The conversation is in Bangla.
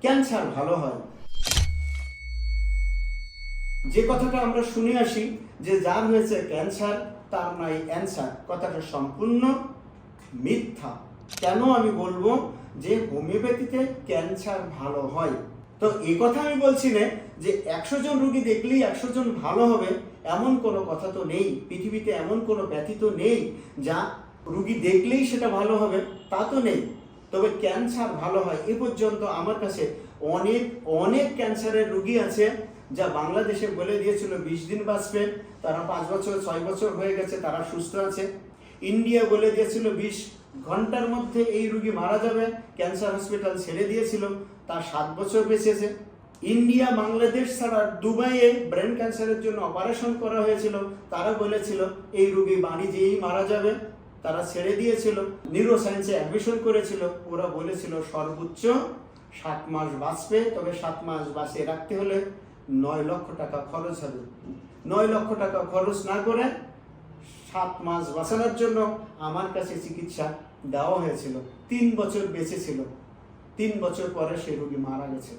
ক্যান্সার ভালো হয়। যে কথাটা আমরা শুনে আসি যে যার হয়েছে ক্যান্সার তার নাই অ্যান্সার, কথাটা সম্পূর্ণ মিথ্যা। কেন আমি বলবো যে হোমিওপ্যাথিতে ক্যান্সার ভালো হয়? তো এই কথা আমি বলছি না যে 100 জন রোগী দেখলেই 100 জন ভালো হবে, এমন কোনো কথা তো নেই। পৃথিবীতে এমন কোনো ব্যাধি তো নেই যা রোগী দেখলেই সেটা ভালো হবে, তা তো নেই। তবে ক্যান্সার ভালো হয়, এ পর্যন্ত আমার কাছে অনেক অনেক ক্যান্সারের রোগী আছে যা বাংলাদেশে বলে দিয়েছিল 20 দিন বাঁচবে, তারা 5 বছর 6 বছর হয়ে গেছে, তারা সুস্থ আছে। ইন্ডিয়া বলে দিয়েছিল 20 ঘন্টার মধ্যে এই রোগী মারা যাবে, ক্যান্সার হসপিটাল ছেড়ে দিয়েছিল, তার 7 বছর বেঁচেছে। ইন্ডিয়া বাংলাদেশ ছাড়া দুবাইয়ে ব্রেন ক্যান্সারের জন্য অপারেশন করা হয়েছিল, তারা বলেছিল এই রোগী বাড়ি যেয়েই মারা যাবে, তারা ছেড়ে দিয়েছিল। নিউরো সায়েন্সে অ্যাডমিশন করেছিল, ওরা বলেছিল সর্বোচ্চ 7 মাস বাঁচবে, তবে 7 মাস বাঁচিয়ে রাখতে হলে 9 লক্ষ টাকা খরচ হবে। 9 লক্ষ টাকা খরচ না করে 7 মাস বাঁচানোর জন্য আমার কাছে চিকিৎসা দেওয়া হয়েছিল। 3 বছর বেঁচে ছিল, 3 বছর পরে সেই রোগী মারা গেছে।